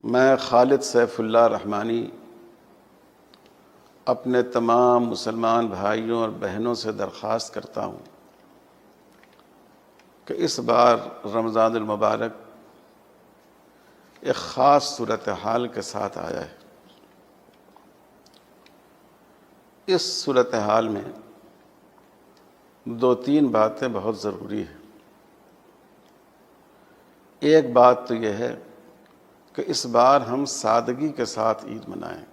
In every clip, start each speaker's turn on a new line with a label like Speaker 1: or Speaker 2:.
Speaker 1: میں خالد سیف اللہ رحمانی اپنے تمام مسلمان بھائیوں اور بہنوں سے درخواست کرتا ہوں کہ اس بار رمضان المبارک ایک خاص صورتحال کے ساتھ آیا ہے۔ اس صورتحال میں دو تین باتیں بہت ضروری ہیں۔ ایک بات تو یہ ہے کہ اس بار ہم سادگی کے ساتھ عید منائیں۔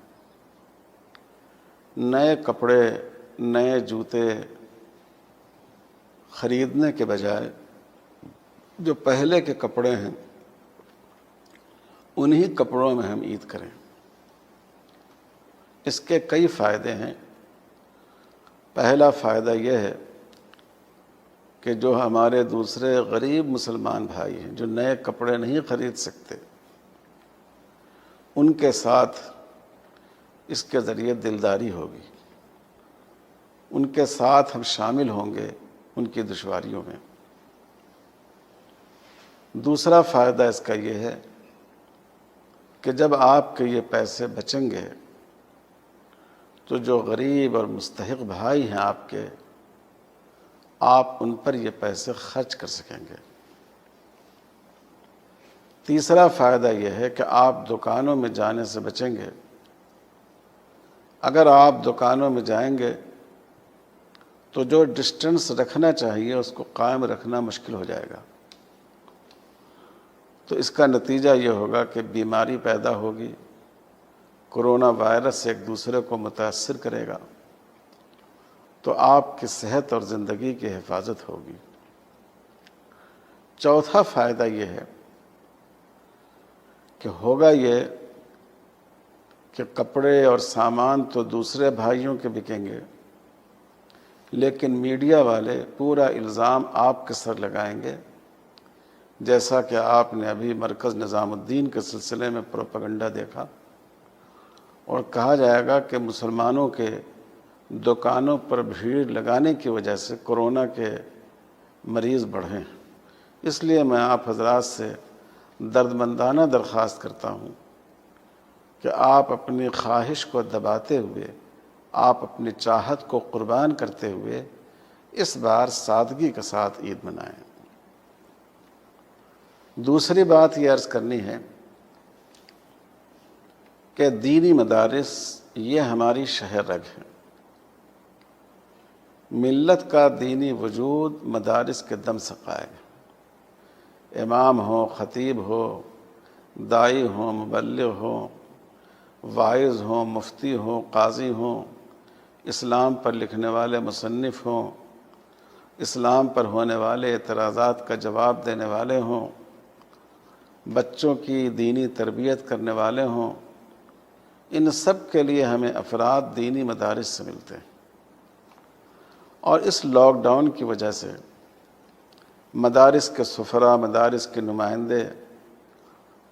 Speaker 1: نئے کپڑے، نئے جوتے خریدنے کے بجائے جو پہلے کے کپڑے ہیں انہی کپڑوں میں ہم عید کریں۔ اس کے کئی فائدے ہیں۔ پہلا فائدہ یہ ہے کہ جو ہمارے دوسرے غریب مسلمان بھائی ہیں جو نئے کپڑے نہیں خرید سکتے، ان کے ساتھ اس کے ذریعے دلداری ہوگی، ان کے ساتھ ہم شامل ہوں گے ان کی دشواریوں میں۔ دوسرا فائدہ اس کا یہ ہے کہ جب آپ کے یہ پیسے بچیں گے تو جو غریب اور مستحق بھائی ہیں آپ کے، آپ ان پر یہ پیسے خرچ کر سکیں گے۔ تیسرا فائدہ یہ ہے کہ آپ دکانوں میں جانے سے بچیں گے۔ اگر آپ دکانوں میں جائیں گے تو جو ڈسٹنس رکھنا چاہیے اس کو قائم رکھنا مشکل ہو جائے گا، تو اس کا نتیجہ یہ ہوگا کہ بیماری پیدا ہوگی، کرونا وائرس ایک دوسرے کو متاثر کرے گا، تو آپ کی صحت اور زندگی کی حفاظت ہوگی۔ چوتھا فائدہ یہ ہے کہ ہوگا یہ کہ کپڑے اور سامان تو دوسرے بھائیوں کے بکیں گے، لیکن میڈیا والے پورا الزام آپ کے سر لگائیں گے، جیسا کہ آپ نے ابھی مرکز نظام الدین کے سلسلے میں پروپیگنڈا دیکھا، اور کہا جائے گا کہ مسلمانوں کے دکانوں پر بھیڑ لگانے کی وجہ سے کورونا کے مریض بڑھے ہیں۔ اس لیے میں آپ حضرات سے دردمندانہ درخواست کرتا ہوں کہ آپ اپنی خواہش کو دباتے ہوئے، آپ اپنی چاہت کو قربان کرتے ہوئے اس بار سادگی کے ساتھ عید منائیں۔ دوسری بات یہ عرض کرنی ہے کہ دینی مدارس یہ ہماری شہر رگ ہے۔ ملت کا دینی وجود مدارس کے دم سے قائم ہے۔ امام ہو، خطیب ہو، داعی ہو، مبلغ ہو، واعظ ہوں، مفتی ہوں، قاضی ہوں، اسلام پر لکھنے والے مصنف ہوں، اسلام پر ہونے والے اعتراضات کا جواب دینے والے ہوں، بچوں کی دینی تربیت کرنے والے ہوں، ان سب کے لیے ہمیں افراد دینی مدارس سے ملتے ہیں۔ اور اس لاک ڈاؤن کی وجہ سے مدارس کے سفراء، مدارس کے نمائندے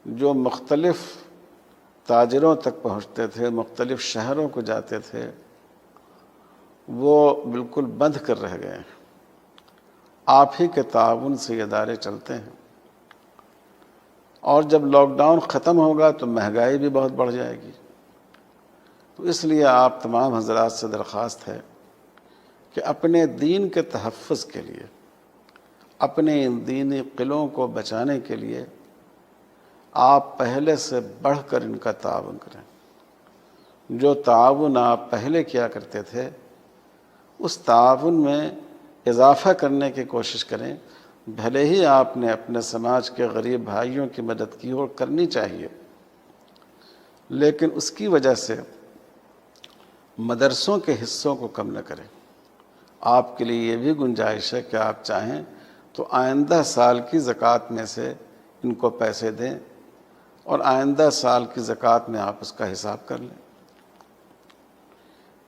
Speaker 1: جو مختلف تاجروں تک پہنچتے تھے، مختلف شہروں کو جاتے تھے، وہ بالکل بند کر رہ گئے ہیں۔ آپ ہی کے تعاون سے یہ ادارے چلتے ہیں، اور جب لاک ڈاؤن ختم ہوگا تو مہنگائی بھی بہت بڑھ جائے گی۔ تو اس لیے آپ تمام حضرات سے درخواست ہے کہ اپنے دین کے تحفظ کے لیے، اپنے ان دینی قلعوں کو بچانے کے لیے آپ پہلے سے بڑھ کر ان کا تعاون کریں۔ جو تعاون آپ پہلے کیا کرتے تھے اس تعاون میں اضافہ کرنے کی کوشش کریں۔ بھلے ہی آپ نے اپنے سماج کے غریب بھائیوں کی مدد کی اور کرنی چاہیے، لیکن اس کی وجہ سے مدرسوں کے حصوں کو کم نہ کریں۔ آپ کے لیے یہ بھی گنجائش ہے کہ آپ چاہیں تو آئندہ سال کی زکوٰۃ میں سے ان کو پیسے دیں، اور آئندہ سال کی زکوٰۃ میں آپ اس کا حساب کر لیں۔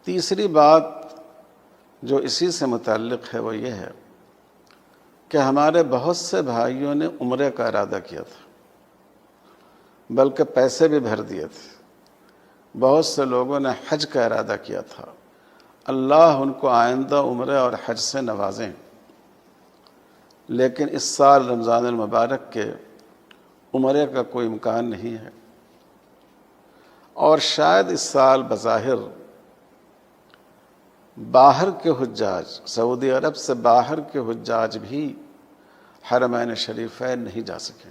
Speaker 1: تیسری بات جو اسی سے متعلق ہے وہ یہ ہے کہ ہمارے بہت سے بھائیوں نے عمرے کا ارادہ کیا تھا، بلکہ پیسے بھی بھر دیے تھے۔ بہت سے لوگوں نے حج کا ارادہ کیا تھا۔ اللہ ان کو آئندہ عمرے اور حج سے نوازیں۔ لیکن اس سال رمضان المبارک کے عمرے کا کوئی امکان نہیں ہے۔ اور شاید اس سال بظاہر باہر کے حجاج، سعودی عرب سے باہر کے حجاج بھی حرمین شریفین نہیں جا سکے۔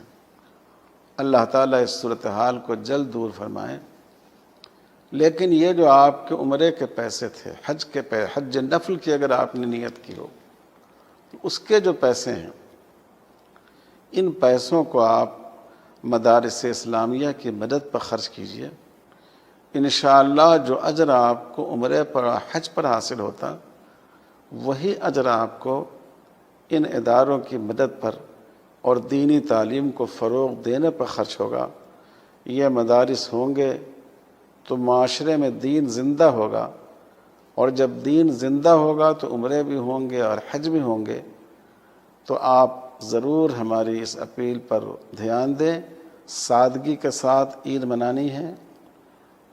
Speaker 1: اللہ تعالیٰ اس صورتحال کو جلد دور فرمائے۔ لیکن یہ جو آپ کے عمرے کے پیسے تھے، حج نفل کی اگر آپ نے نیت کی ہو، تو اس کے جو پیسے ہیں، ان پیسوں کو آپ مدارس اسلامیہ کی مدد پر خرچ کیجئے۔ انشاءاللہ جو اجر آپ کو عمرے پر حج پر حاصل ہوتا، وہی اجر آپ کو ان اداروں کی مدد پر اور دینی تعلیم کو فروغ دینے پر خرچ ہوگا۔ یہ مدارس ہوں گے تو معاشرے میں دین زندہ ہوگا، اور جب دین زندہ ہوگا تو عمرے بھی ہوں گے اور حج بھی ہوں گے۔ تو آپ ضرور ہماری اس اپیل پر دھیان دیں۔ سادگی کے ساتھ عید منانی ہے،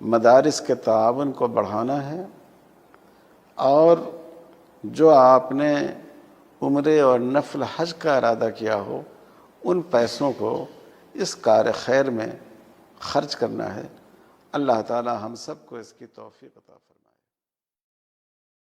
Speaker 1: مدارس کے تعاون کو بڑھانا ہے، اور جو آپ نے عمرے اور نفل حج کا ارادہ کیا ہو، ان پیسوں کو اس کار خیر میں خرچ کرنا ہے۔ اللہ تعالی ہم سب کو اس کی توفیق عطا فرمائے۔